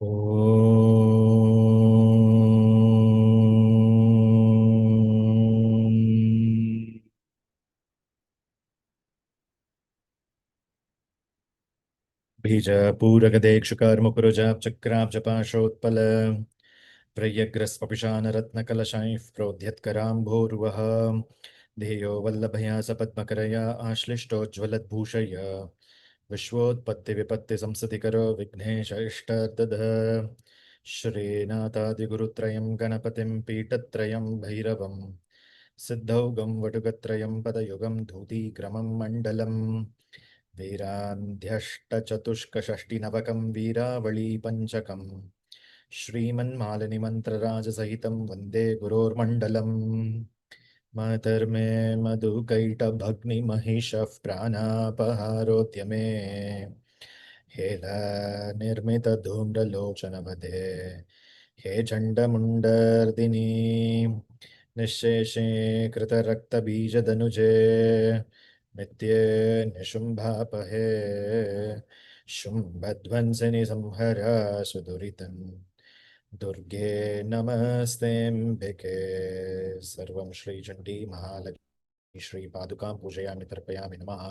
ॐ बीजपूरगदेक्षुकर्मुकुरुजाब्चक्राब्जपाशोत्पल प्रयग्रस्पपिशानरत्नकलशैः प्रोद्यत्कराम्भोरुवः ध्येयो वल्लभया सपद्मकरया आश्लिष्टोज्ज्वलद्भूषय विश्वोत्पत्तिविपत्तिसंसतिकरो विघ्नेश इष्टदः श्रीनाथादिगुरुत्रयं गणपतिं पीठत्रयं भैरवं सिद्धौघं वटुकत्रयं पदयुगं धूतीक्रमं मण्डलम् वीरान्ध्यष्टचतुष्कषष्टिनवकं वीरावळी पञ्चकम् श्रीमन्मालिनिमन्त्रराजसहितं वन्दे गुरोर्मण्डलम् मातर्मे मधुकैटभग्निमहिषः प्राणापहारोद्यमे हेलानिर्मितधूम्रलोचनवधे हे चण्डमुण्डर्दिनी निःशेषे कृतरक्तबीजदनुजे नित्ये निशुम्भापहे शुम्भध्वंसिनि संहरा सुदुरितम् दुर्गे नमस्तेऽम्बिके सर्वं श्रीचण्डी महालक्ष्मी श्रीपादुकां पूजयामि तर्पयामि नमः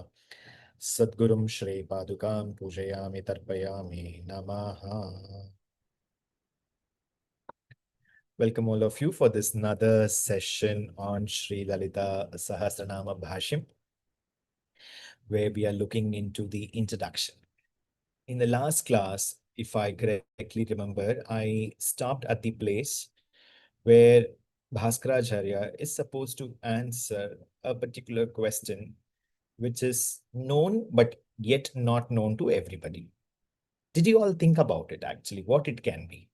सद्गुरुं श्रीपादुकां पूजयामि तर्पयामि नमः. Welcome all of you for this another session on Sri Lalitha Sahasranamam Bhashyam, where we are looking into the introduction. In the last class, if I correctly remember, I stopped at the place where Bhaskaracharya is supposed to answer a particular question which is known but yet not known to everybody. Did you all think about it actually, what it can be?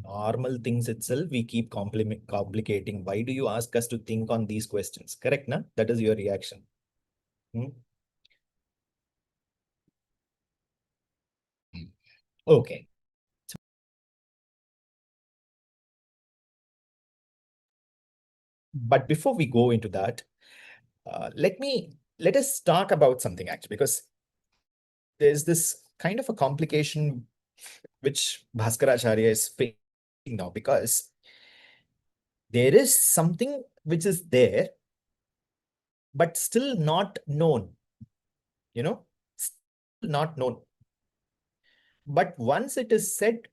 Normal things itself, we keep complicating. Why do you ask us to think on these questions? Correct, na? That is your reaction. Okay. But before we go into that, let us talk about something actually, because there's this kind of a complication which Bhaskaracharya is facing now, because there is something which is there, but still not known, still not known. But once it is said,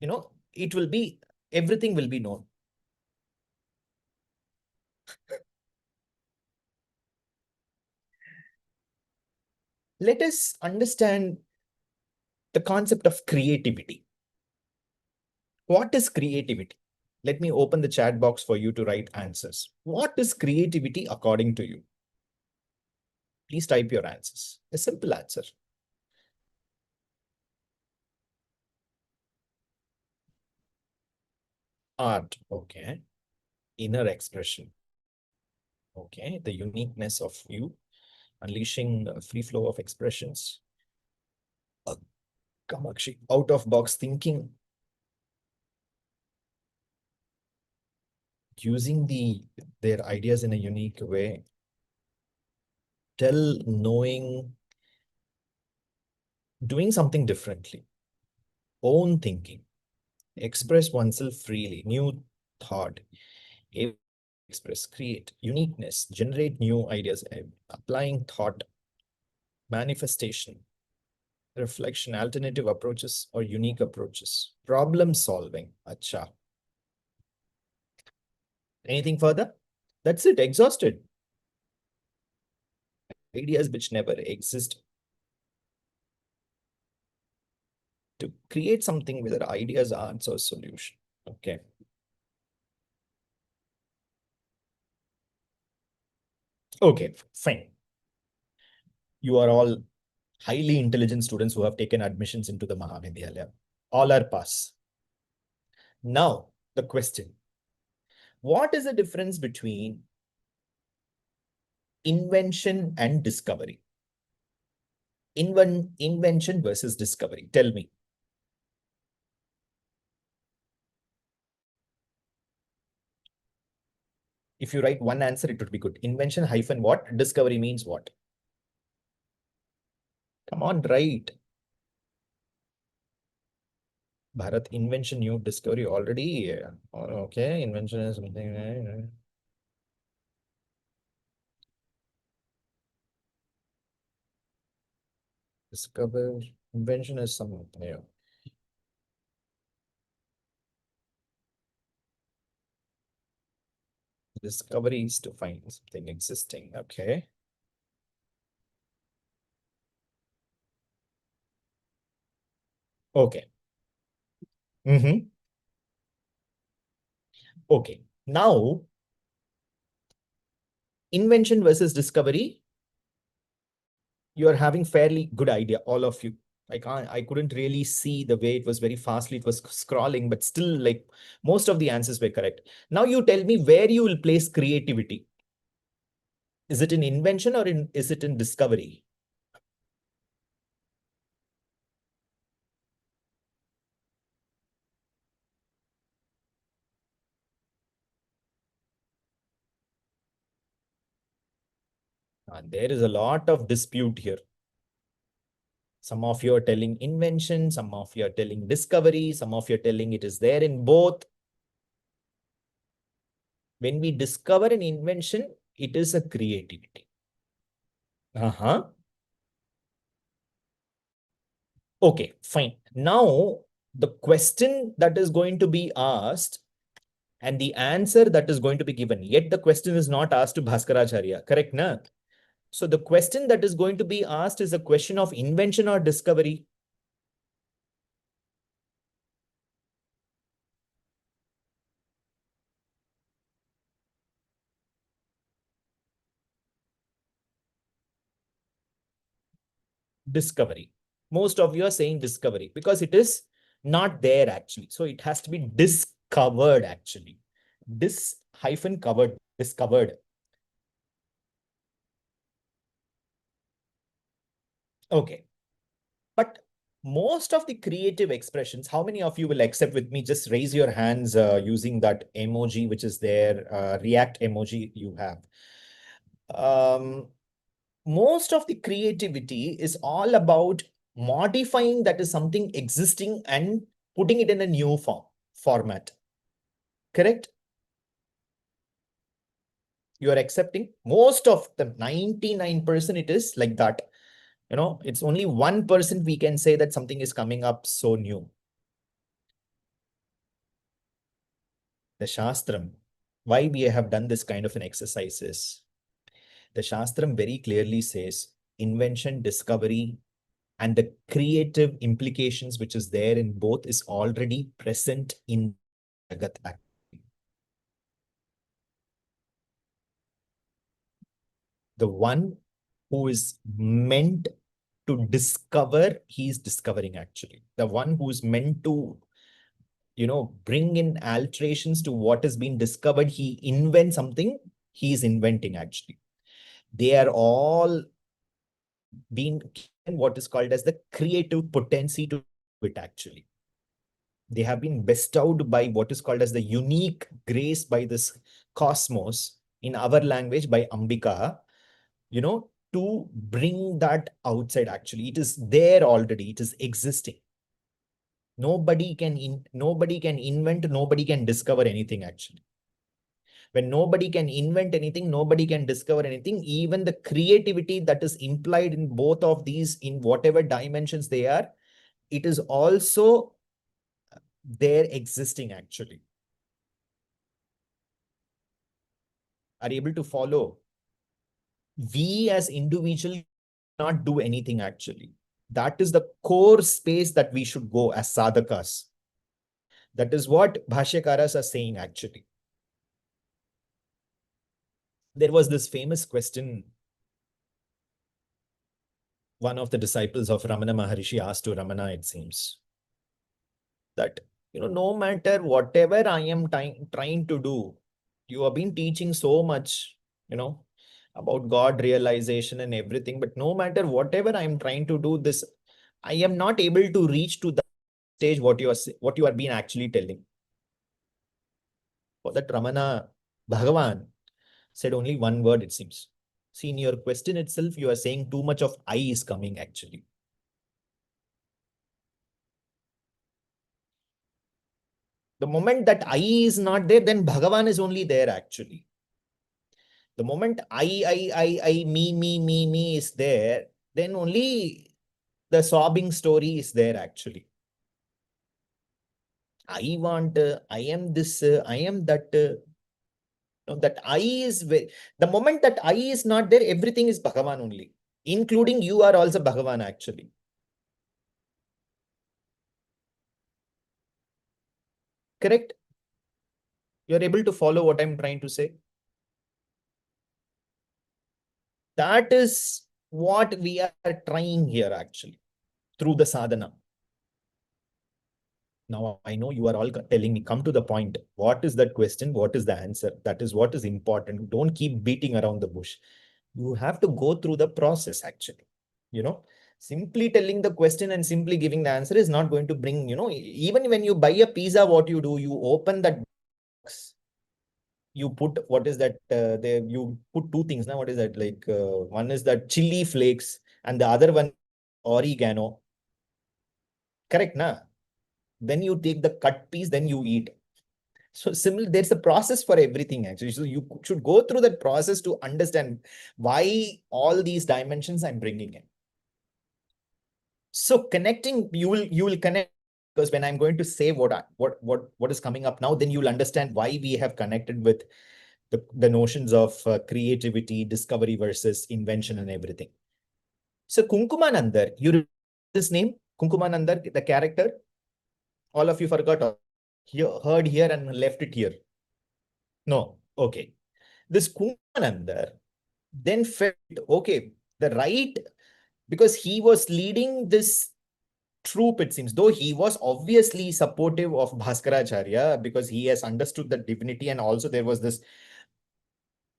it will be, everything will be known. Let us understand the concept of creativity. What is creativity? Let me open the chat box for you to write answers. What is creativity according to you? Please type your answers. A simple answer. Art, okay. Inner expression, okay. The uniqueness of you, unleashing a free flow of expressions. Kamakshi, out of box thinking, using their ideas in a unique way. Tell, knowing, doing something differently. Own thinking, express oneself freely, new thought, express, create, uniqueness, generate new ideas, applying thought, manifestation, reflection, alternative approaches or unique approaches, problem solving. Acha. Anything further? That's it, exhausted. Ideas which never exist. To create something whether ideas, answer, solution. Okay. Okay, fine. You are all highly intelligent students who have taken admissions into the Mahavidyalaya. All are pass. Now, the question. What is the difference between invention and discovery? Invention versus discovery. Tell me. If you write one answer, it would be good. Invention hyphen what? Discovery means what? Come on, right. Bharat, invention, new discovery already. Okay, invention is something. Discover, invention is something new. Discovery is to find something existing. Okay. Okay. Mm-hmm. Okay. Now, invention versus discovery, you are having fairly good idea, all of you. I couldn't really see the way it was very fastly, it was scrolling, but still, like, most of the answers were correct. Now you tell me where you will place creativity. Is it in invention or is it in discovery? There is a lot of dispute here. Some of you are telling invention, some of you are telling discovery, some of you are telling it is there in both. When we discover an invention, it is a creativity. Uh-huh. Okay, fine. Now, the question that is going to be asked and the answer that is going to be given, yet the question is not asked to Bhaskaracharya, correct, na? So the question that is going to be asked is a question of invention or discovery. Discovery. Most of you are saying discovery because it is not there actually. So it has to be discovered actually. Dis hyphen covered, discovered. Okay. But most of the creative expressions, how many of you will accept with me? Just raise your hands using that emoji which is there, react emoji you have. Um, most of the creativity is all about modifying that is something existing and putting it in a new format. Correct? You are accepting most of the 99% it is like that. It's only 1% we can say that something is coming up so new. The Shastram, why we have done this kind of an exercise is the Shastram very clearly says invention, discovery, and the creative implications which is there in both is already present in Jagat. The one who is meant to discover, he is discovering actually. The one who is meant to, bring in alterations to what has been discovered, he invents something, he is inventing actually. They are all being given what is called as the creative potency to it actually. They have been bestowed by what is called as the unique grace by this cosmos, in our language by Ambika, to bring that outside actually. It is there already, it is existing. Nobody can invent, nobody can discover anything actually. When nobody can invent anything, nobody can discover anything. Even the creativity that is implied in both of these, in whatever dimensions they are, it is also there existing actually. Are you able to follow? We as individuals not do anything actually. That is the core space that we should go as sadhakas. That is what Bhashyakaras are saying actually. There was this famous question one of the disciples of Ramana Maharishi asked to Ramana, it seems, that, no matter whatever I am trying to do, you have been teaching so much, about God realization and everything, but no matter whatever I am trying to do this, I am not able to reach to that stage what you are being actually telling. For that Ramana, Bhagavan said only one word, it seems. See, in your question itself, you are saying too much of I is coming actually. The moment that I is not there, then Bhagavan is only there actually. The moment me is there, then only the sobbing story is there actually. I want, I am this, I am that. No, that I is the moment that I is not there, everything is Bhagavan only, including you are also Bhagavan actually. Correct? You're able to follow what I'm trying to say. That is what we are trying here actually through the sadhana. Now I know you are all telling me, come to the point. What is that question? What is the answer? That is what is important. Don't keep beating around the bush. You have to go through the process actually. You know, simply telling the question and simply giving the answer is not going to bring, even when you buy a pizza, what you do, you open that box, you put, what is that? There, you put two things now. What is that? Like, one is that chili flakes and the other one, oregano. Correct, na? Then you take the cut piece, then you eat. So similar, there's a process for everything actually. So you should go through that process to understand why all these dimensions I'm bringing in. So connecting, you will connect, because when I'm going to say what is coming up now, then you'll understand why we have connected with the notions of creativity, discovery versus invention and everything. So Kunkumanandar, you remember this name? Kunkumanandar, the character? All of you forgot, heard here and left it here. No, okay. This Kunkumanandar then felt, okay, the right, because he was leading this troop, it seems, though he was obviously supportive of Bhaskaracharya because he has understood the divinity, and also there was this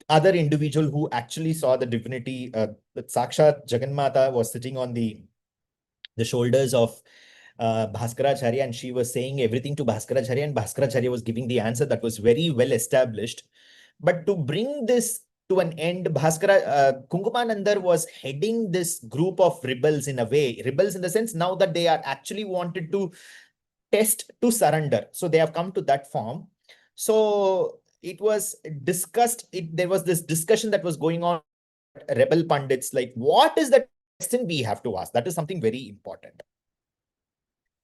other individual who actually saw the divinity, that Sakshat Jagannatha was sitting on the shoulders of Bhaskaracharya, and she was saying everything to Bhaskaracharya, and Bhaskaracharya was giving the answer that was very well established. But to bring this to an end, Kunkumanandar was heading this group of rebels in a way, rebels in the sense now that they are actually wanted to test to surrender. So they have come to that form. So it was discussed, there was this discussion that was going on, rebel pundits, like, what is the question we have to ask? That is something very important.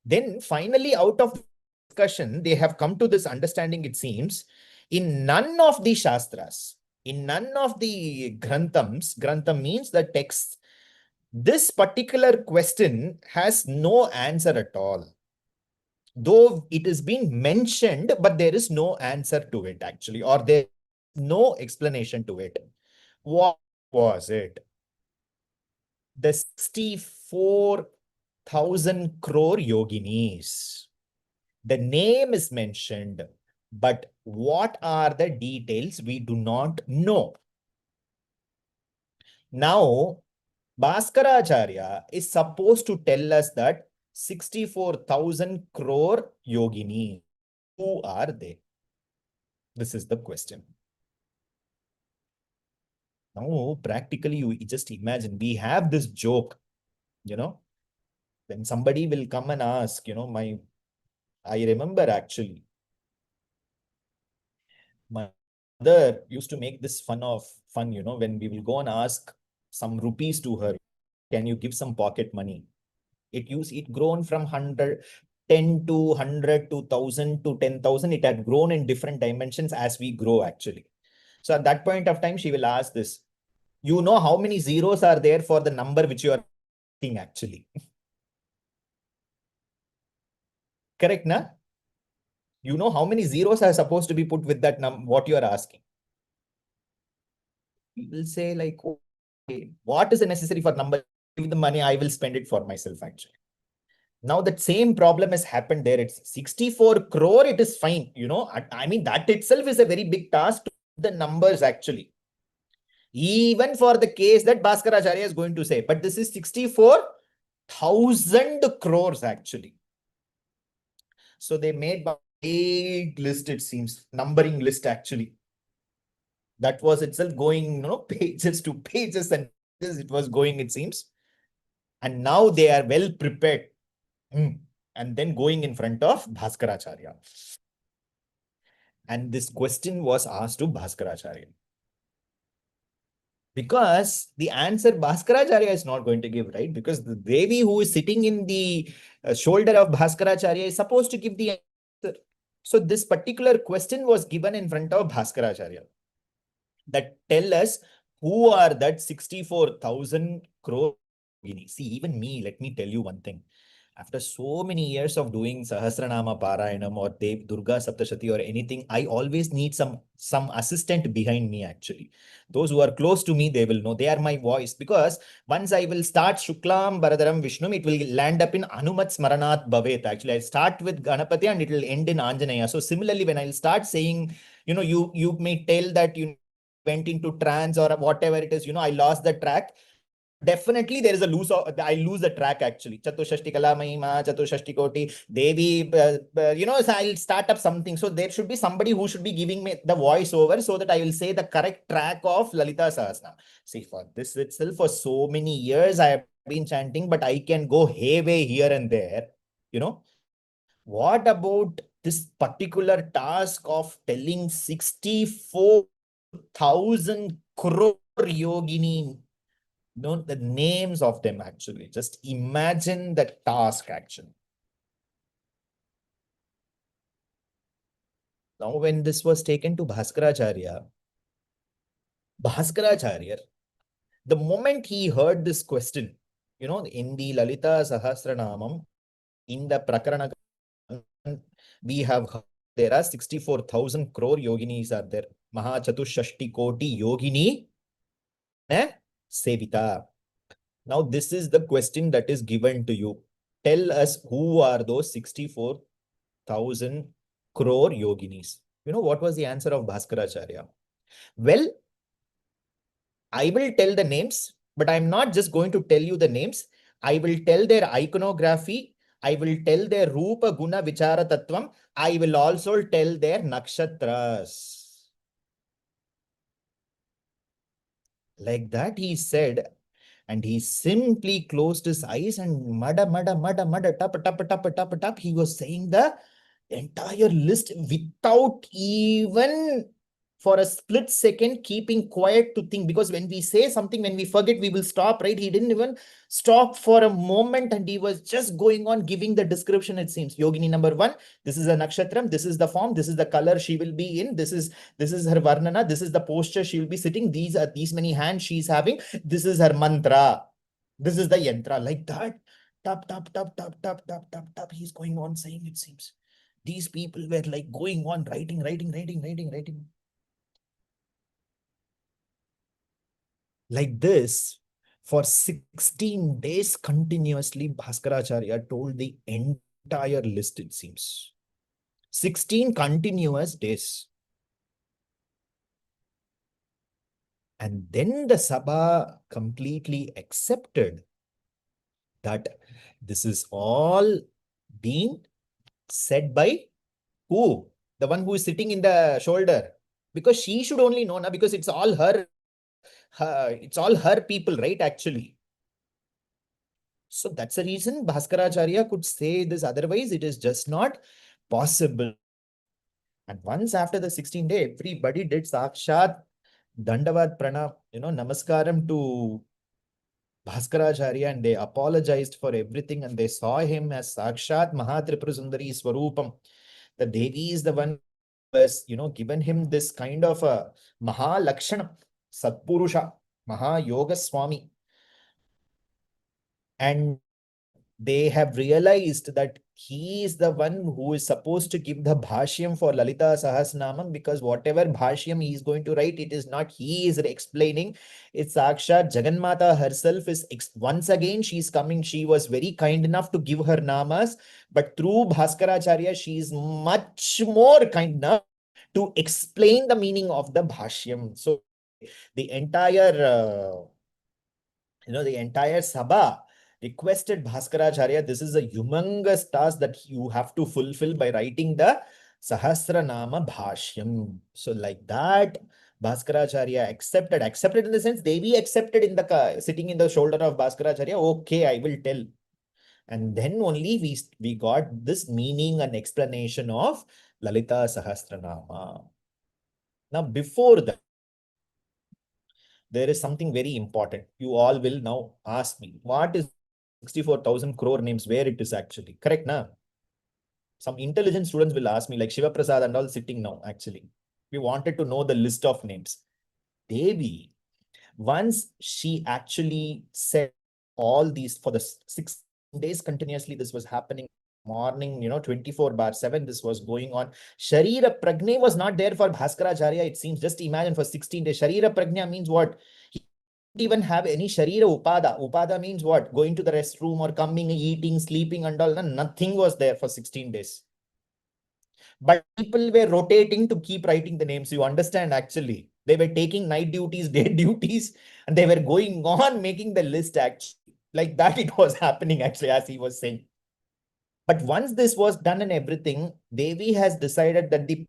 Then finally, out of discussion, they have come to this understanding, it seems, in none of the Shastras, in none of the Granthams, Grantham means the text, this particular question has no answer at all. Though it is being mentioned, but there is no answer to it actually, or there is no explanation to it. What was it? The 64,000 crore yoginis. The name is mentioned, but what are the details we do not know. Now, Bhaskaracharya is supposed to tell us that 64,000 crore yogini, who are they? This is the question. Now, practically, you just imagine, we have this joke, when somebody will come and ask, I remember actually, my mother used to make this fun, when we will go and ask some rupees to her, can you give some pocket money? It grown from 100, 10 to 100 to 1,000 to 10,000. It had grown in different dimensions as we grow actually. So at that point of time, she will ask this, you know how many zeros are there for the number which you are asking actually? Correct, na? You know how many zeros are supposed to be put with that what you are asking? People say like, okay, what is the necessary for number? Give the money, I will spend it for myself actually. Now that same problem has happened there. It's 64 crore. It is fine. I mean, that itself is a very big task to the numbers actually. Even for the case that Bhaskaracharya is going to say, but this is 64,000 crores actually. So they made a big list, it seems, numbering list actually. That was itself going, pages to pages and pages it was going, it seems. And now they are well prepared. And then going in front of Bhaskaracharya. And this question was asked to Bhaskaracharya. Because the answer Bhaskaracharya is not going to give, right? Because the Devi who is sitting in the shoulder of Bhaskaracharya is supposed to give the answer. So this particular question was given in front of Bhaskaracharya, that tell us who are that 64,000 crore yoginis. See, even me, let me tell you one thing. After so many years of doing Sahasranama Parayanam or Dev Durga Saptashati or anything, I always need some assistant behind me actually. Those who are close to me, they will know. They are my voice. Because once I will start Shuklam Baradaram Vishnum, it will land up in Anumat Smaranat Bhavet. Actually, I start with Ganapati and it will end in Anjanaya. So similarly, when I'll start saying, you may tell that you went into trance or whatever it is, I lost the track. Definitely there is a lose of, I lose the track actually. Chatushashti Kala Mahima, Chatushashti Koti, Devi, so I'll start up something. So there should be somebody who should be giving me the voice over so that I will say the correct track of Lalita Sahasranam. See, for this itself, for so many years I have been chanting, but I can go hayway here and there. What about this particular task of telling 64,000 crore yogini? The names of them actually. Just imagine the task actually. Now, when this was taken to Bhaskaracharya, the moment he heard this question, in the Lalita Sahasranamam, in the Prakarana, we have heard there are 64,000 crore yoginis are there. Maha Chatushashti Koti Yogini Sevita. Now, this is the question that is given to you. Tell us who are those 64,000 crore yoginis. What was the answer of Bhaskaracharya? Well, I will tell the names, but I'm not just going to tell you the names. I will tell their iconography. I will tell their Rupa Guna Vichara Tattvam. I will also tell their nakshatras. Like that, he said, and he simply closed his eyes and mada, tap. He was saying the entire list without even for a split second keeping quiet to think. Because when we say something, when we forget, we will stop, right? He didn't even stop for a moment and he was just going on giving the description, it seems. Yogini number 1, this is a nakshatram, this is the form, this is the color she will be in, this is her varnana, this is the posture she will be sitting, these are these many hands she's having, this is her mantra, this is the yantra. Like that, tap, he's going on saying, it seems. These people were like going on writing. Like this, for 16 days continuously, Bhaskaracharya told the entire list, it seems. 16 continuous days. And then the Sabha completely accepted that this is all being said by who? The one who is sitting in the shoulder. Because she should only know, na, because it's all her people, right? Actually. So that's the reason Bhaskaracharya could say this. Otherwise, it is just not possible. And once after the 16th day, everybody did Sakshat Dandavat Pranam, Namaskaram to Bhaskaracharya, and they apologized for everything and they saw him as Sakshat Mahatripura Sundari Swarupam. The Devi is the one who has, given him this kind of a Mahalakshana, Satpurusha, Mahayoga Swami. And they have realized that he is the one who is supposed to give the bhashyam for Lalita Sahasranamam, because whatever bhashyam he is going to write, it is not he is explaining. It's Sakshat Jaganmata herself is once again, she is coming. She was very kind enough to give her namas, but through Bhaskaracharya, she is much more kind enough to explain the meaning of the bhashyam. So the entire Sabha requested Bhaskaracharya, this is a humongous task that you have to fulfill by writing the Sahasranama Bhashyam. So like that, Bhaskaracharya accepted in the sense, Devi accepted in the sitting in the shoulder of Bhaskaracharya, okay, I will tell. And then only we got this meaning and explanation of Lalita Sahasranama. Now, before that, there is something very important. You all will now ask me, what is 64,000 crore names, where it is actually? Correct, na? Some intelligent students will ask me, like Shiva Prasad and all sitting now, actually. We wanted to know the list of names. Devi, once she actually said all these for the 6 days continuously, this was happening morning, 24/7, this was going on. Sharira Prajna was not there for Bhaskaracharya, it seems. Just imagine, for 16 days. Sharira Prajna means what? He didn't even have any Sharira Upada. Upada means what? Going to the restroom or coming, eating, sleeping and all. Nothing was there for 16 days. But people were rotating to keep writing the names. You understand, actually. They were taking night duties, day duties, and they were going on making the list, actually. Like that, it was happening, actually, as he was saying. But once this was done and everything, Devi has decided that the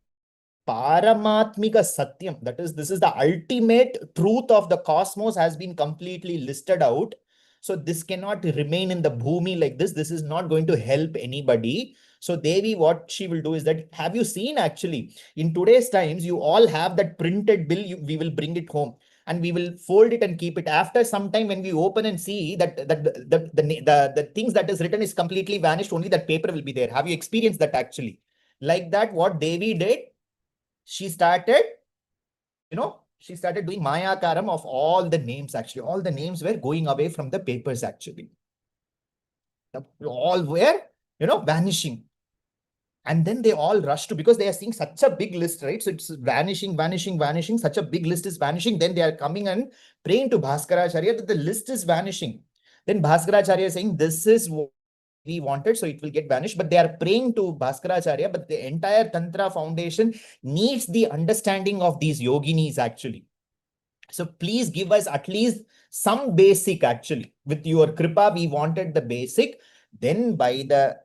Paramatmika Satyam, that is, this is the ultimate truth of the cosmos, has been completely listed out. So this cannot remain in the bhumi like this. This is not going to help anybody. So Devi, what she will do is that, have you seen, actually, in today's times, you all have that printed bill, we will bring it home and we will fold it and keep it. After some time, when we open and see that the things that is written is completely vanished, only that paper will be there. Have you experienced that, actually? Like that, what Devi did, she started, she started doing Maya Karam of all the names, actually. All the names were going away from the papers, actually. All were, vanishing. And then they all rush to, because they are seeing such a big list, right? So it's vanishing, vanishing, vanishing. Such a big list is vanishing. Then they are coming and praying to Bhaskaracharya that the list is vanishing. Then Bhaskaracharya is saying, this is what we wanted, so it will get vanished. But they are praying to Bhaskaracharya, but the entire Tantra foundation needs the understanding of these yoginis, actually. So please give us at least some basic, actually. With your kripa, we wanted the basic. Then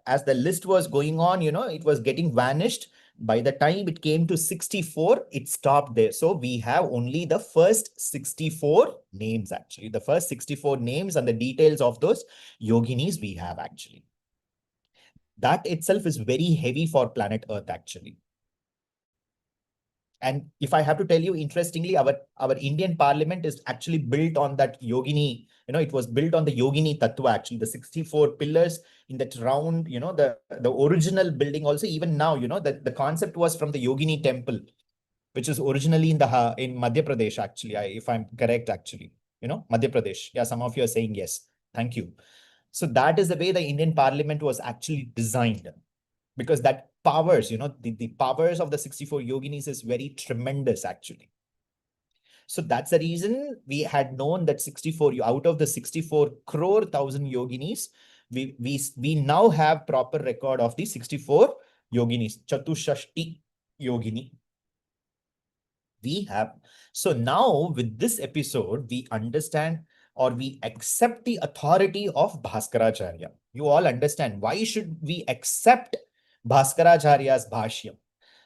as the list was going on, it was getting vanished. By the time it came to 64, it stopped there. So we have only the first 64 names, actually. The first 64 names and the details of those yoginis we have, actually. That itself is very heavy for planet Earth, actually. And if I have to tell you, interestingly, our Indian parliament is actually built on that yogini. It was built on the yogini tattva, actually, the 64 pillars in that round, the original building also. Even now, the concept was from the yogini temple, which is originally in Madhya Pradesh, actually, if I'm correct, actually. Madhya Pradesh. Yeah, some of you are saying yes. Thank you. So that is the way the Indian parliament was actually designed, because that powers, the powers of the 64 yoginis is very tremendous, actually. So that's the reason we had known that 64 out of the 64 crore thousand yoginis, we now have proper record of the 64 yoginis, Chatushashti yogini. We have. So now with this episode, we understand, or we accept the authority of Bhaskaracharya. You all understand why should we accept Bhaskaracharya's Bhashyam?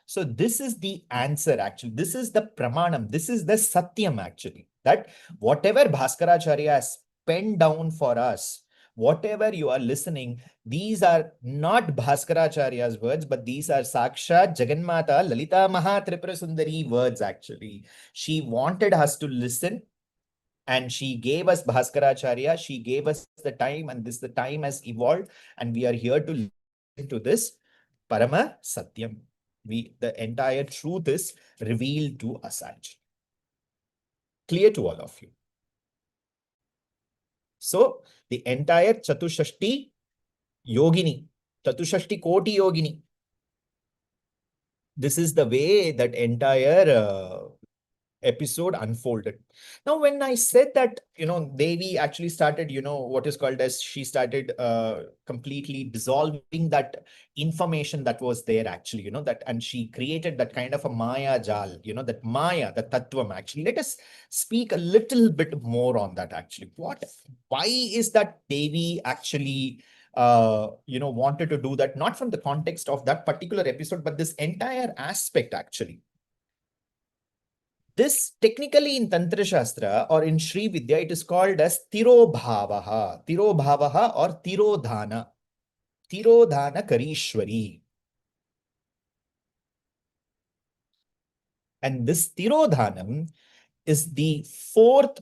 So this is the answer, actually. This is the pramanam. This is the satyam, actually. That whatever Bhaskaracharya has penned down for us, whatever you are listening, these are not Bhaskaracharya's words, but these are Sakshat Jagannmata Lalita Mahatripura Sundari words, actually. She wanted us to listen, and she gave us Bhaskaracharya. She gave us the time, and the time has evolved, and we are here to listen to this Parama Satyam. The entire truth is revealed to us, actually. Clear to all of you. So the entire Chatushashti Yogini, Chatushashti Koti Yogini, this is the way that entire episode unfolded. Now, when I said that, Devi actually started, what is called as, she started completely dissolving that information that was there, actually, that, and she created that kind of a Maya Jal, that Maya, the Tattvam, actually. Let us speak a little bit more on that, actually. Why is that Devi actually wanted to do that? Not from the context of that particular episode, but this entire aspect, actually. This technically in Tantra Shastra or in Sri Vidya, it is called as Tirobhavaha. Tirobhavaha or Tirodhana. Tirodhana Karishwari. And this Tirodhanam is the fourth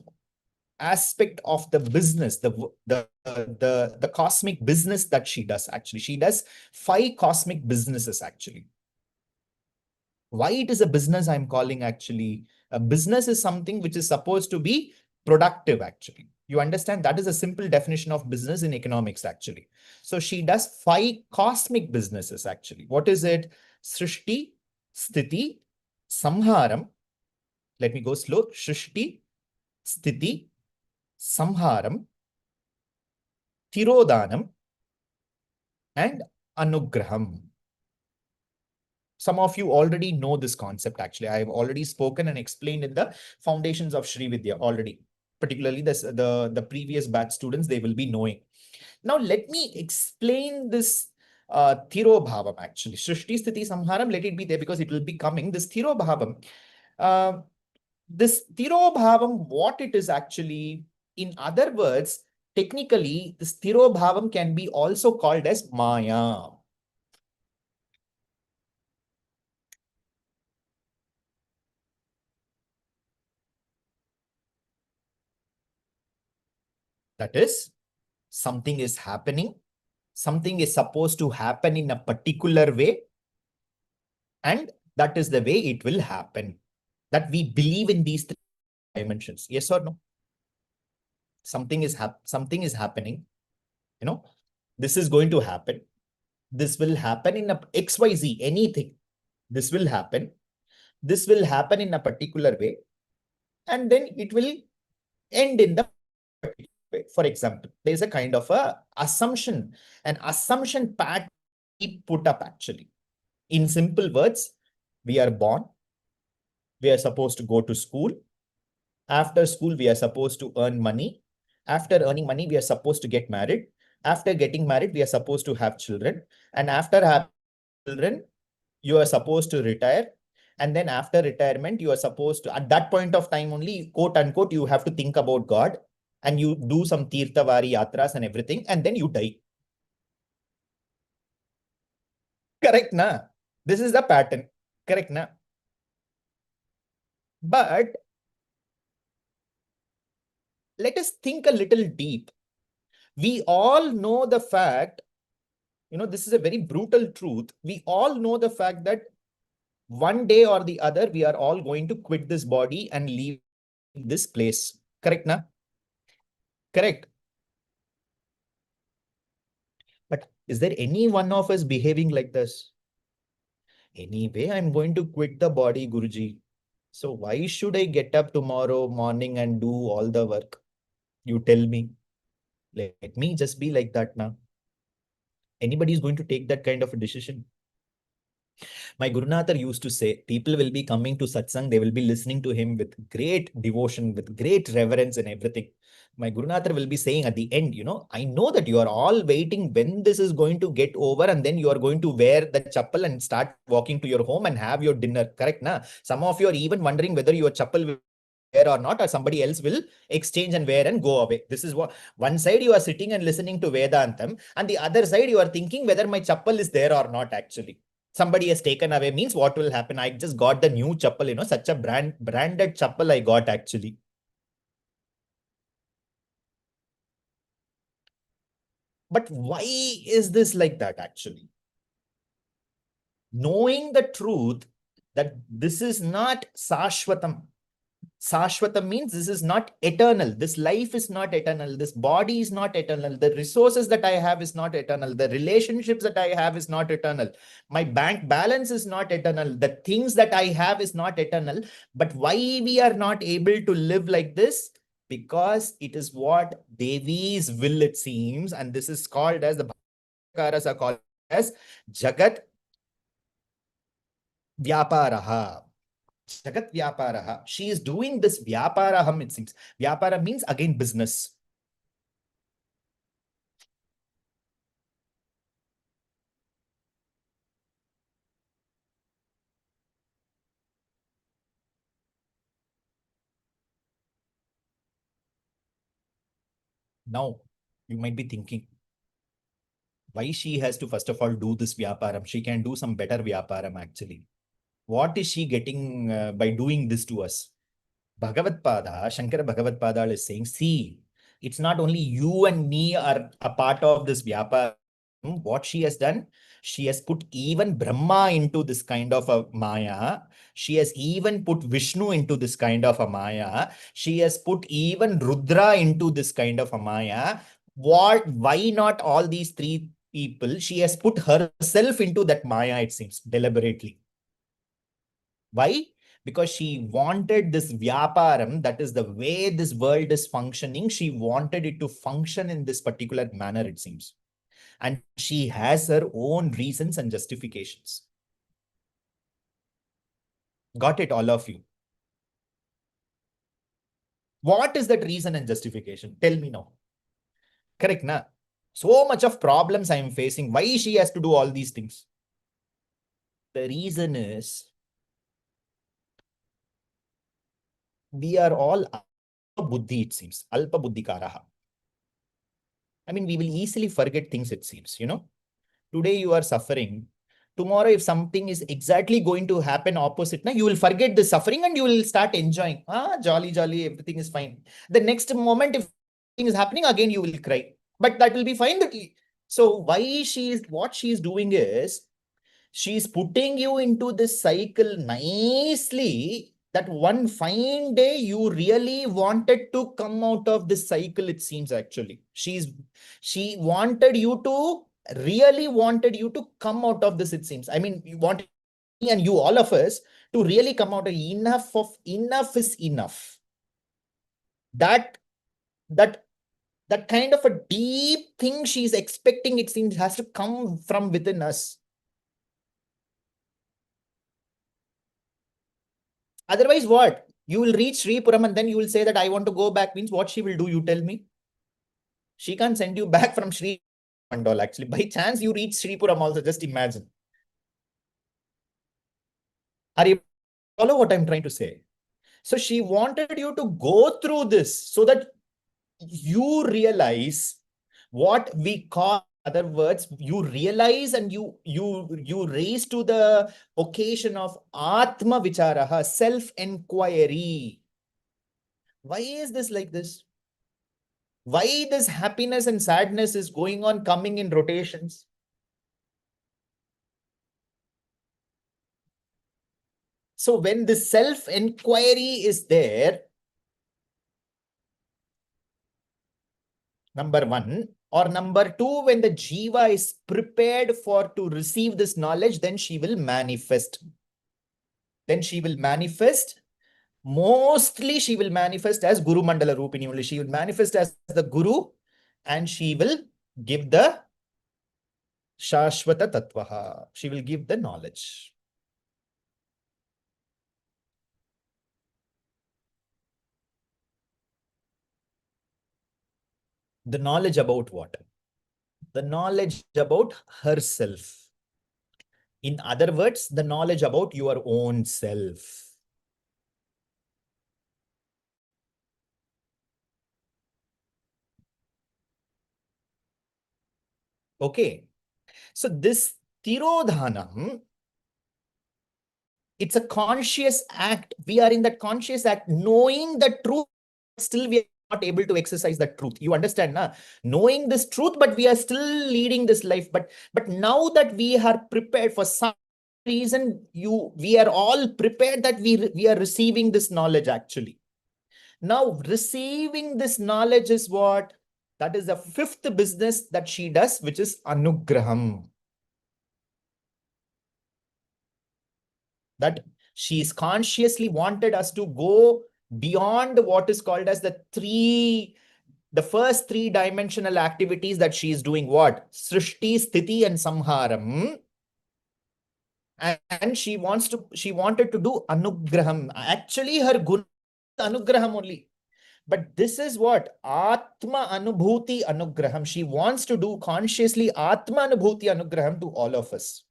aspect of the business, the cosmic business that she does. Actually, she does 5 cosmic businesses actually. Why it is a business, I'm calling actually a business is something which is supposed to be productive actually. You understand? That is a simple definition of business in economics actually. So she does 5 cosmic businesses actually. What is it? Srishti, Sthiti, Samharam. Let me go slow. Srishti, Sthiti, Samharam, Tirodhanam, and Anugraham. Some of you already know this concept actually. I have already spoken and explained in the foundations of Sri Vidya already. Particularly the previous batch students, they will be knowing. Now let me explain this Thiro Bhavam actually. Srishti Sthiti Samharam, let it be there because it will be coming. This Thiro Bhavam. This Thiro Bhavam, what it is actually, in other words, technically, this Thiro Bhavam can be also called as Maya. That is, something is happening, something is supposed to happen in a particular way, and that is the way it will happen. That we believe in these 3 dimensions. Yes or no? Something is happening. You know, this is going to happen. This will happen in a XYZ, anything. This will happen. This will happen in a particular way, and then it will end in the particular way. For example, there is a kind of a assumption, an assumption pattern we put up actually. In simple words, we are born, we are supposed to go to school. After school, we are supposed to earn money. After earning money, we are supposed to get married. After getting married, we are supposed to have children. And after having children, you are supposed to retire. And then after retirement, you are supposed to, at that point of time only, quote unquote, you have to think about God and you do some Tirthavari yatras and everything, and then you die. Correct, na? This is the pattern. Correct, na? But let us think a little deep. We all know the fact, this is a very brutal truth. We all know the fact that one day or the other, we are all going to quit this body and leave this place. Correct, na? Correct. But is there any one of us behaving like this? Anyway, I'm going to quit the body, Guruji. So why should I get up tomorrow morning and do all the work? You tell me. Let me just be like that now. Anybody is going to take that kind of a decision? My Gurunatha used to say, people will be coming to satsang, they will be listening to him with great devotion, with great reverence and everything. My Gurunatha will be saying at the end, I know that you are all waiting when this is going to get over and then you are going to wear the chappal and start walking to your home and have your dinner. Correct, na? Some of you are even wondering whether your chappal will wear or not, or somebody else will exchange and wear and go away. This is what, one side you are sitting and listening to Vedantam, and the other side you are thinking whether my chappal is there or not actually. Somebody has taken away means what will happen? I just got the new chappal, such a branded chappal I got actually. But why is this like that actually? Knowing the truth that this is not Sashwatam. Sashwatam means this is not eternal. This life is not eternal. This body is not eternal. The resources that I have is not eternal. The relationships that I have is not eternal. My bank balance is not eternal. The things that I have is not eternal. But why we are not able to live like this? Because it is what Devi's will, it seems. And this is called as, the Bhaktakaras are called as Jagat Vyaparaha. Jagat Vyaparaha. She is doing this Vyaparaham, it seems. Vyapara means again business. Now, you might be thinking, why she has to first of all do this Vyaparam? She can do some better Vyaparam actually. What is she getting by doing this to us? Bhagavad Pada, Shankara Bhagavad Pada is saying, see, it's not only you and me are a part of this vyapar. What she has done, she has put even Brahma into this kind of a Maya. She has even put Vishnu into this kind of a Maya. She has put even Rudra into this kind of a Maya. Why not all these three people? She has put herself into that Maya, it seems, deliberately. Why? Because she wanted this vyaparam, that is the way this world is functioning. She wanted it to function in this particular manner, it seems. And she has her own reasons and justifications. Got it, all of you? What is that reason and justification? Tell me now. Correct, na? So much of problems I am facing. Why she has to do all these things? The reason is we are all buddhi, it seems. Alpa buddhikaraha. I mean, we will easily forget things, it seems, Today you are suffering. Tomorrow, if something is exactly going to happen opposite, you will forget the suffering and you will start enjoying. Jolly, jolly, everything is fine. The next moment, if something is happening, again you will cry. But that will be fine. So what she is doing is, she's putting you into this cycle nicely, that one fine day you really wanted to come out of this cycle, it seems. Actually, she wanted you to really wanted you to come out of this, it seems. I mean, you wanted me and you, all of us, to really come out of enough is enough. That kind of a deep thing she's expecting, it seems, has to come from within us. Otherwise, what? You will reach Sripuram and then you will say that I want to go back. Means what she will do, you tell me? She can't send you back from Sri and all. Actually, by chance you reach Sripuram also, just imagine. Are you follow what I'm trying to say? So she wanted you to go through this so that you realize what we call, other words, you realize and you raise to the occasion of Atma Vicharaha, self-enquiry. Why is this like this? Why this happiness and sadness is going on, coming in rotations? So when the self-enquiry is there, number one, or number two, when the jiva is prepared for to receive this knowledge, then she will manifest. Then she will manifest. Mostly she will manifest as Guru Mandala Rupini only. She will manifest as the Guru and she will give the Shashvata Tattvaha. She will give the knowledge. The knowledge about what? The knowledge about herself. In other words, the knowledge about your own self. Okay. So this Tirodhanam, it's a conscious act. We are in that conscious act, knowing the truth, still we are not able to exercise that truth. You understand, na? Knowing this truth, but we are still leading this life. But now that we are prepared for some reason, we are all prepared that we are receiving this knowledge actually. Now, receiving this knowledge is what? That is the fifth business that she does, which is anugraham. That she's consciously wanted us to go beyond what is called as the first three-dimensional activities that she is doing. What? Srishti, Sthiti, and Samharam. And she wanted to do anugraham. Actually, her guna anugraham only. But this is what? Atma Anubhuti Anugraham. She wants to do consciously Atma Anubhuti Anugraham to all of us.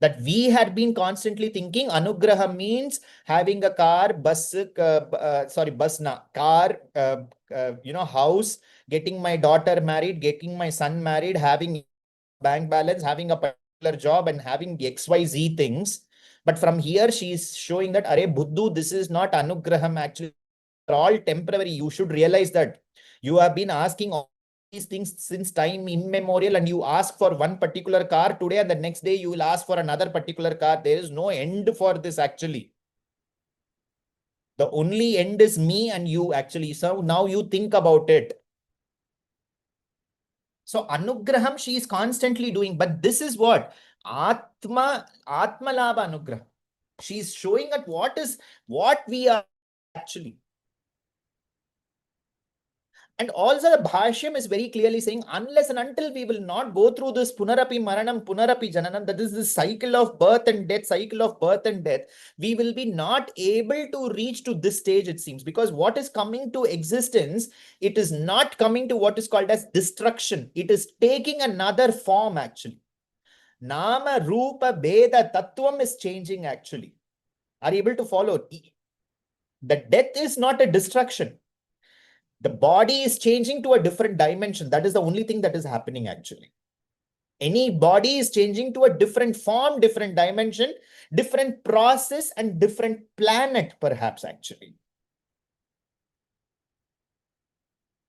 That we had been constantly thinking Anugraham means having a car, bus, car, house, getting my daughter married, getting my son married, having bank balance, having a particular job and having XYZ things. But from here, she is showing that, Are Buddhu, this is not Anugraham. Actually, they're all temporary. You should realize that you have been asking all these things since time immemorial, and you ask for one particular car today, and the next day you will ask for another particular car. There is no end for this, actually. The only end is me and you, actually. So now you think about it. So Anugraham, she is constantly doing, but this is what? Atma Labha Anugraham. She is showing at what we are actually. And also the Bhashyam is very clearly saying, unless and until we will not go through this Punarapi Maranam, Punarapi Jananam, that is the cycle of birth and death, we will be not able to reach to this stage, it seems. Because what is coming to existence, it is not coming to what is called as destruction. It is taking another form, actually. Nama, Rupa, Beda, Tattvam is changing, actually. Are you able to follow? The death is not a destruction. The body is changing to a different dimension. That is the only thing that is happening, actually. Any body is changing to a different form, different dimension, different process, and different planet, perhaps, actually.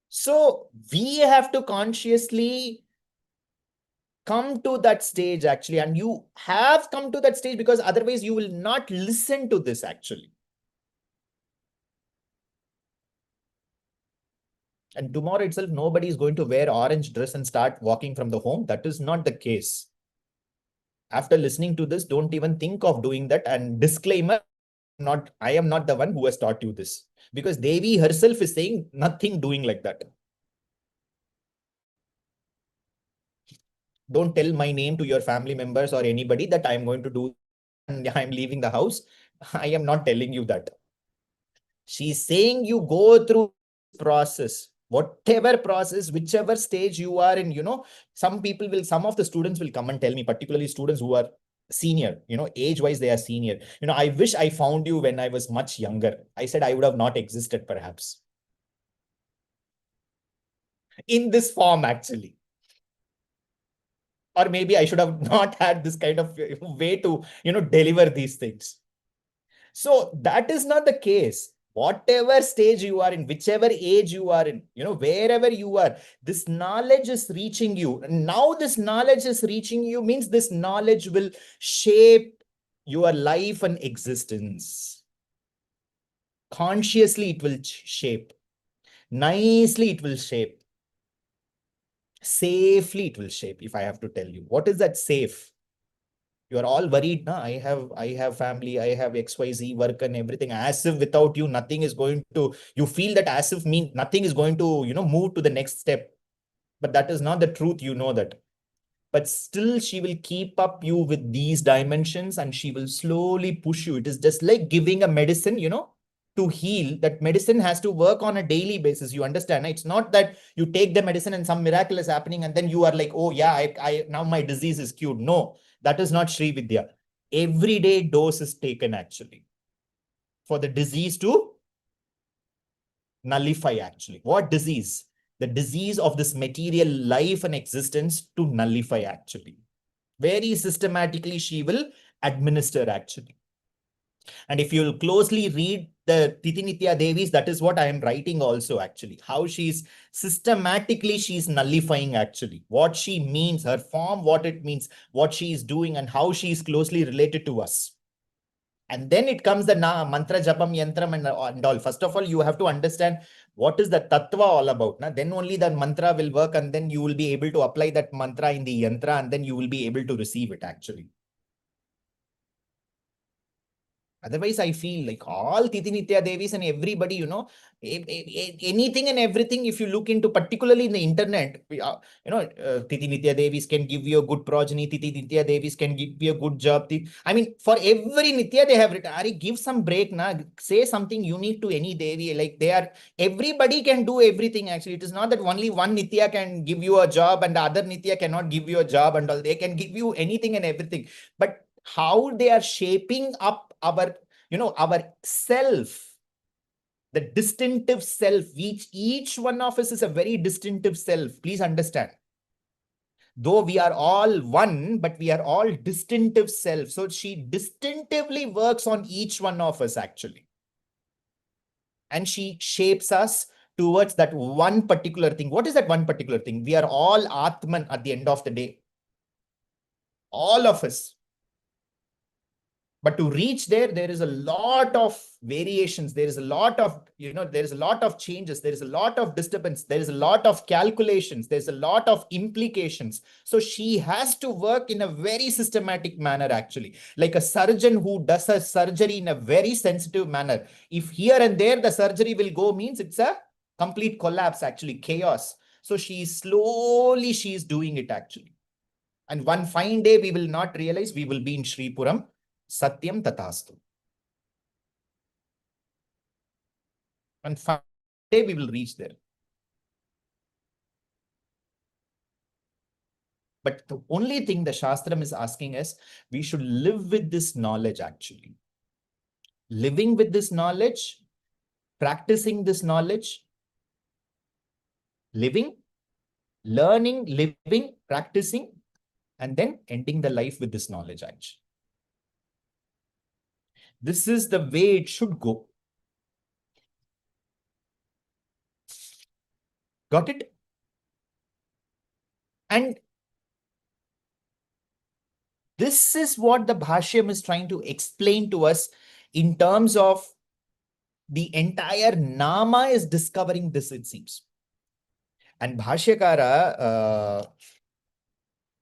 So we have to consciously come to that stage, actually. And you have come to that stage, because otherwise you will not listen to this, actually. And tomorrow itself, nobody is going to wear orange dress and start walking from the home. That is not the case. After listening to this, don't even think of doing that. And disclaimer, I am not the one who has taught you this. Because Devi herself is saying nothing doing like that. Don't tell my name to your family members or anybody that I'm going to do and I'm leaving the house. I am not telling you that. She's saying you go through process, whatever process, whichever stage you are in, some of the students will come and tell me, particularly students who are senior, age wise, they are senior. I wish I found you when I was much younger. I said I would have not existed, perhaps, in this form, actually. Or maybe I should have not had this kind of way to, deliver these things. So that is not the case. Whatever stage you are in, whichever age you are in, wherever you are, this knowledge is reaching you. And now this knowledge is reaching you means this knowledge will shape your life and existence. Consciously, it will shape. Nicely, it will shape. Safely, it will shape, if I have to tell you. What is that safe? You are all worried, na? I have family, I have XYZ work and everything. As if without you, nothing is going to, you feel that as if nothing is going to, move to the next step. But that is not the truth, that. But still, she will keep up you with these dimensions and she will slowly push you. It is just like giving a medicine, to heal. That medicine has to work on a daily basis. You understand? It's not that you take the medicine and some miracle is happening and then you are like, oh yeah, I now my disease is cured. No, that is not Sri Vidya. Everyday dose is taken, actually, for the disease to nullify, actually. What disease? The disease of this material life and existence to nullify, actually. Very systematically, she will administer, actually. And if you'll closely read the Titinitya Devis, that is what I am writing also, actually. How she's systematically, she's nullifying, actually. What she means, her form, what it means, what she is doing, and how she is closely related to us. And then it comes the mantra, japam, yantram, and all. First of all, you have to understand what is the tattva all about. Then only the mantra will work, and then you will be able to apply that mantra in the yantra, and then you will be able to receive it, actually. Otherwise, I feel like all Titinitya Devis and everybody, anything and everything, if you look into, particularly in the internet, Titinitya Devis can give you a good progeny, Titinitya Devis can give you a good job. I mean, for every Nitya, they have written, Ari, give some break, say something unique to any Devi. Like everybody can do everything, actually. It is not that only one Nitya can give you a job and the other Nitya cannot give you a job and all. They can give you anything and everything. But how they are shaping up our self, the distinctive self, each one of us is a very distinctive self. Please understand. Though we are all one, but we are all distinctive selves. So she distinctively works on each one of us, actually. And she shapes us towards that one particular thing. What is that one particular thing? We are all Atman at the end of the day. All of us. But to reach there, there is a lot of variations. There is a lot of, there is a lot of changes. There is a lot of disturbance. There is a lot of calculations. There's a lot of implications. So she has to work in a very systematic manner, actually. Like a surgeon who does a surgery in a very sensitive manner. If here and there the surgery will go, means it's a complete collapse, actually, chaos. So she's doing it, actually. And one fine day, we will not realize we will be in Shripuram. Satyam Tatastu. And one day we will reach there. But the only thing the Shastram is asking is, we should live with this knowledge, actually. Living with this knowledge, practicing this knowledge, living, learning, living, practicing, and then ending the life with this knowledge, actually. This is the way it should go. Got it? And this is what the Bhashyam is trying to explain to us in terms of the entire Nama is discovering this, it seems. And Bhashyakara,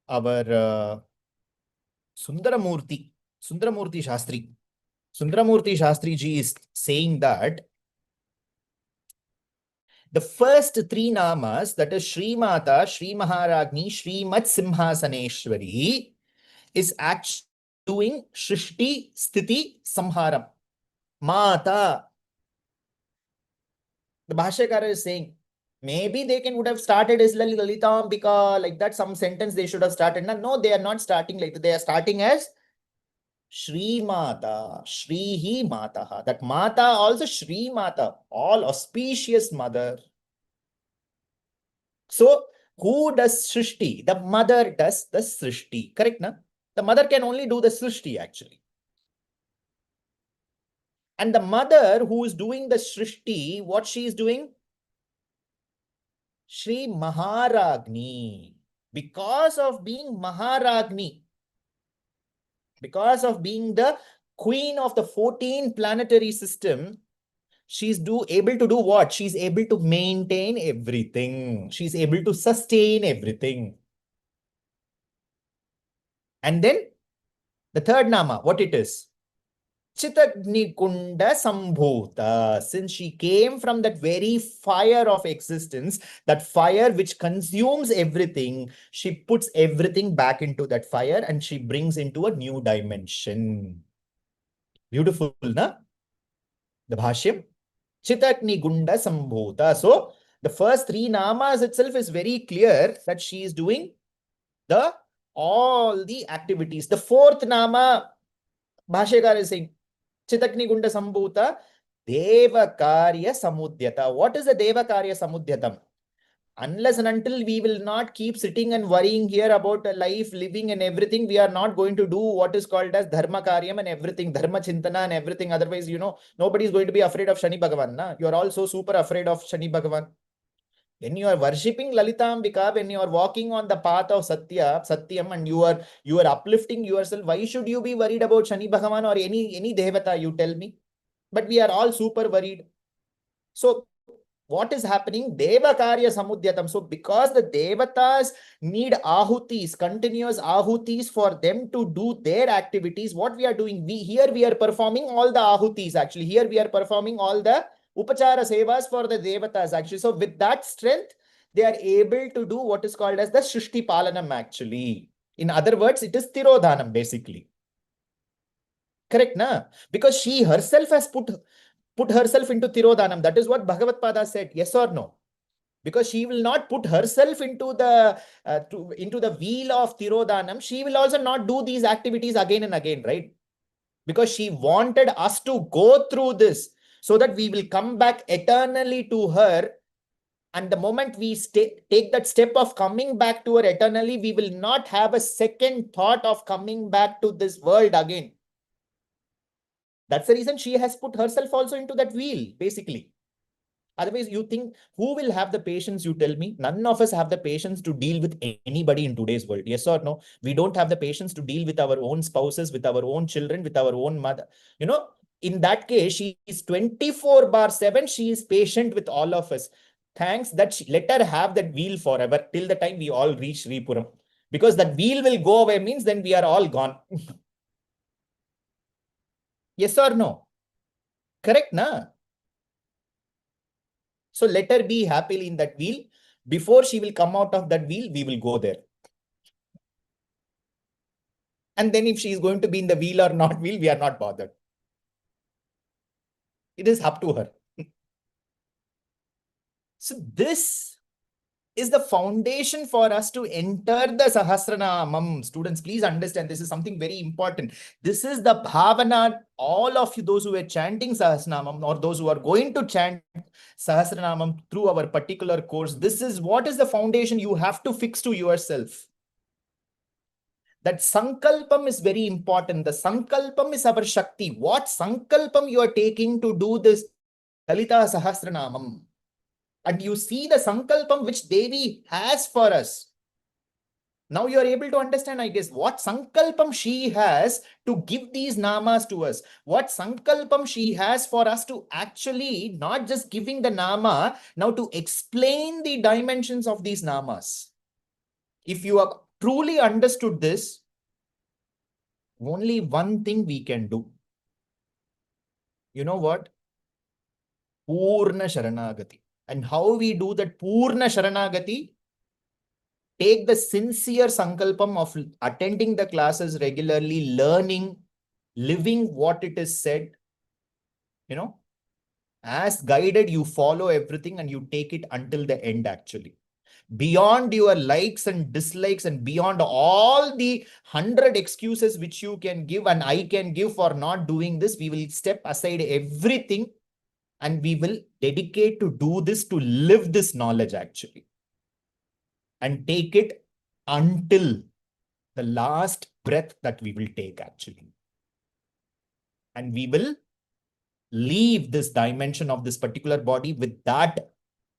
our Sundaramurti Shastri ji is saying that the first three namas, that is Shri Mata, Shri Maharagni, Shri Mat Simhasaneshwari, is actually doing Shrishti Sthiti Samharam. Mata. The Bhashyakara is saying, maybe they would have started as Lalitha Ambika, like that, some sentence they should have started. No, they are not starting like that. They are starting as Shri Mata, Shri Hi Mata. That Mata also Shri Mata, all auspicious mother. So, who does Srishti? The mother does the Srishti. Correct, na? The mother can only do the Srishti, actually. And the mother who is doing the Srishti, what she is doing? Shri Maharagni. Because of being Maharagni, because of being the queen of the 14 planetary system, she's able to do what? She's able to maintain everything. She's able to sustain everything. And then the third nama, what it is? Chitagni Kunda Sambhuta. Since she came from that very fire of existence, that fire which consumes everything, she puts everything back into that fire and she brings into a new dimension. Beautiful, na? The Bhashyam. Chitagni Gunda Sambhuta. So, the first three namas itself is very clear that she is doing all the activities. The fourth nama, Bhashyakar is saying, Chitakni Gunda Sambhuta, Deva Karya Samudyata. What is the Deva Karya Samudyatam? Unless and until we will not keep sitting and worrying here about life, living and everything, we are not going to do what is called as Dharma Karyam and everything, Dharma Chintana and everything. Otherwise, nobody is going to be afraid of Shani Bhagavan. Na? You are also super afraid of Shani Bhagavan. When you are worshipping Lalita Ambika, when you are walking on the path of Satyam, and you are uplifting yourself, why should you be worried about Shani Bhagavan or any Devata, you tell me? But we are all super worried. So what is happening? Deva Karya Samudyatam. So because the Devatas need ahutis, continuous ahutis for them to do their activities, what we are doing? We are performing all the ahutis, actually. Here we are performing all the Upachara Sevas for the Devatas, actually. So with that strength, they are able to do what is called as the Shrishti Palanam, actually. In other words, it is Tirodhanam, basically. Correct, na? Because she herself has put herself into Tirodhanam. That is what Bhagavad Pada said. Yes or no? Because she will not put herself into the wheel of Tirodhanam. She will also not do these activities again and again, right? Because she wanted us to go through this so that we will come back eternally to her And the moment we take that step of coming back to her eternally, we will not have a second thought of coming back to this world again. That's the reason she has put herself also into that wheel, basically. Otherwise, you think who will have the patience? You tell me. None of us have the patience to deal with anybody in today's world. Yes or no? We don't have the patience to deal with our own spouses, with our own children, with our own mother. In that case, she is 24/7. She is patient with all of us. Thanks that let her have that wheel forever till the time we all reach Sripuram. Because that wheel will go away means then we are all gone. Yes or no? Correct, na? So let her be happily in that wheel. Before she will come out of that wheel, we will go there. And then if she is going to be in the wheel or not wheel, we are not bothered. It is up to her. So this is the foundation for us to enter the Sahasranamam. Students, please understand, this is something very important. This is the bhavana, all of you, those who are chanting Sahasranamam or those who are going to chant Sahasranamam through our particular course, this is what is the foundation you have to fix to yourself. That sankalpam is very important. The sankalpam is our Shakti. What sankalpam you are taking to do this Lalita Sahasranamam? And you see the sankalpam which Devi has for us. Now you are able to understand, I guess, what sankalpam she has to give these namas to us. What sankalpam she has for us to actually not just giving the nama, now to explain the dimensions of these namas. If you have truly understood this, only one thing we can do. You know what? Purna Sharanagati. And how we do that Purna Sharanagati? Take the sincere sankalpam of attending the classes regularly, learning, living what it is said. As guided, you follow everything and you take it until the end actually. Beyond your likes and dislikes and beyond all the 100 excuses which you can give and I can give for not doing this, we will step aside everything and we will dedicate to do this, to live this knowledge actually. And take it until the last breath that we will take actually. And we will leave this dimension of this particular body with that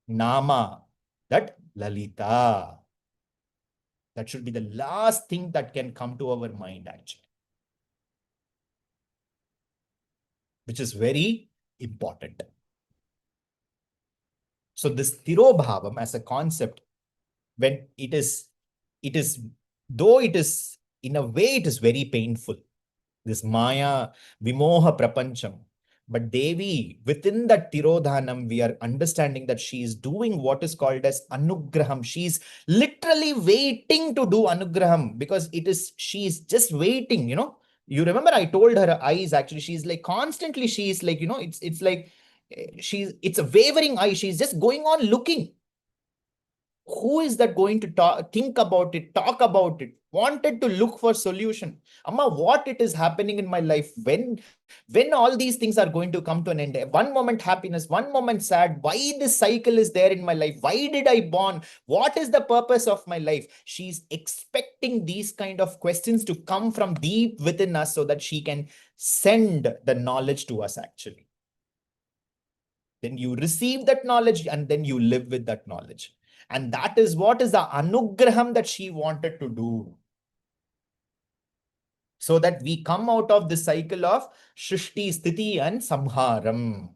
nama, that Lalita. That should be the last thing that can come to our mind actually. Which is very important. So this Tirobhavam as a concept, when it is, though it is, in a way, it is very painful. This Maya, Vimoha Prapancham. But Devi, within that Tirodhanam, we are understanding that she is doing what is called as Anugraham. She is literally waiting to do Anugraham because she is just waiting, You remember I told her eyes actually, she's like constantly, she's like, it's like, it's a wavering eye. She's just going on looking. Who is that going to think about it, talk about it, wanted to look for solution? Amma, what it is happening in my life? When all these things are going to come to an end? One moment happiness, one moment sad. Why this cycle is there in my life? Why did I born? What is the purpose of my life? She's expecting these kind of questions to come from deep within us so that she can send the knowledge to us actually. Then you receive that knowledge and then you live with that knowledge. And that is what is the anugraham that she wanted to do. So that we come out of the cycle of Shrishti, Sthiti and Samharam.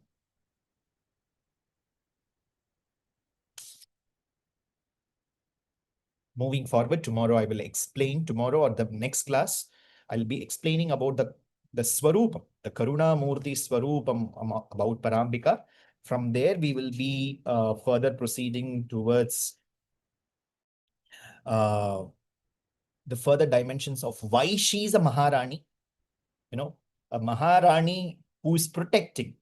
Moving forward, tomorrow I will explain, tomorrow or the next class, I'll be explaining about the Swarupam, the Karuna Murti Swarupam about Parambika. From there, we will be further proceeding towards the further dimensions of why she is a Maharani, a Maharani who is protecting,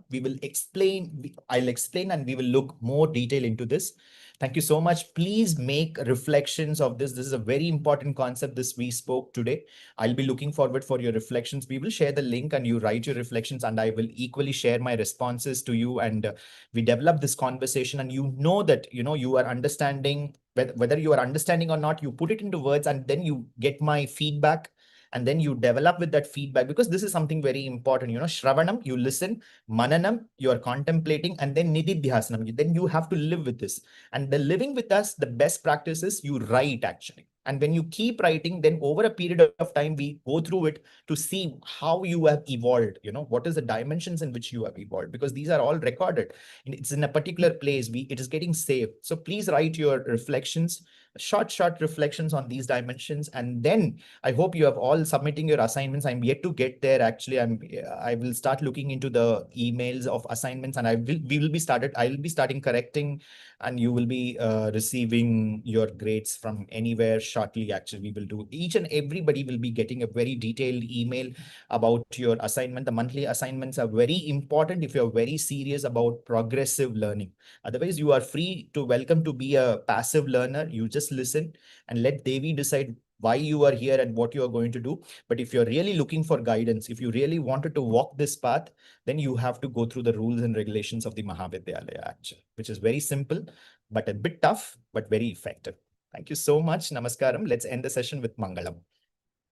We will explain, I'll explain, and we will look more detail into this. Thank you so much. Please make reflections of this. This is a very important concept this we spoke today. I'll be looking forward for your reflections. We will share the link and you write your reflections, and I will equally share my responses to you. And we develop this conversation, and that you are understanding, whether you are understanding or not, you put it into words, and then you get my feedback, and then you develop with that feedback, because this is something very important. Shravanam, you listen; mananam, you are contemplating; and then nididhyasanam, then you have to live with this. And the living with us, the best practice is you write, actually. And when you keep writing, then over a period of time, we go through it to see how you have evolved, what is the dimensions in which you have evolved, because these are all recorded. It's in a particular place. It is getting saved. So please write your reflections, short reflections on these dimensions. And then I hope you have all submitting your assignments. I'm yet to get there. Actually, I will start looking into the emails of assignments, and I will be starting correcting, and you will be receiving your grades from anywhere shortly. Actually, we will do, each and everybody will be getting a very detailed email about your assignment. The monthly assignments are very important if you're very serious about progressive learning. Otherwise, you are free to welcome to be a passive learner. You just listen and let Devi decide why you are here and what you are going to do. But if you're really looking for guidance, if you really wanted to walk this path, then you have to go through the rules and regulations of the Mahavidyalaya, actually, which is very simple, but a bit tough, but very effective. Thank you so much. Namaskaram. Let's end the session with Mangalam.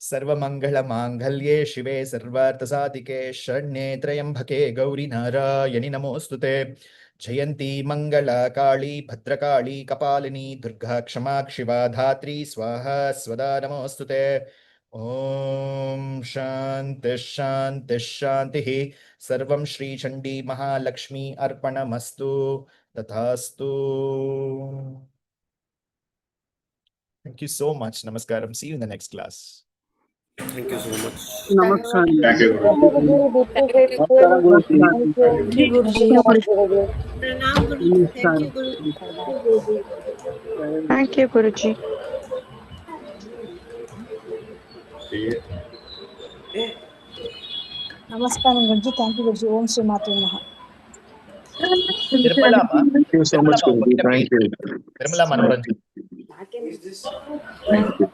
सर्वमङ्गलमाङ्गल्ये शिवे सर्वार्थसाधिके शरण्ये त्र्यम्बके गौरी नारायणि नमोऽस्तुते जयन्ती मङ्गला काली भद्रकाली कपालिनी दुर्गा क्षमा शिवा धात्री स्वाहा स्वदा नमोऽस्तुते ॐ शान्तिः शान्तिः शान्तिः सर्वं श्रीचण्डी महालक्ष्मी अर्पणमस्तु तथास्तु. Thank you so much. Namaskaram. See you in the next class. Thank you so much. Namaskar. Thank you, Thank you, Guruji. Guruji. This was very Namaskaram, good. Guruji. Thank you. Thank you, Guruji. Thank you so much, Guruji. Pranam Guruji. Thank you, Namaskaram. Guru. Namaskaram. Thank you, Guruji. See you. Namaskaram, Guruji. Thank you, Guruji. Om Shri Matre Namaha. Tirumala, Thank you so much, Guruji. Thank you. Tirumala Manoranjan. Thank you.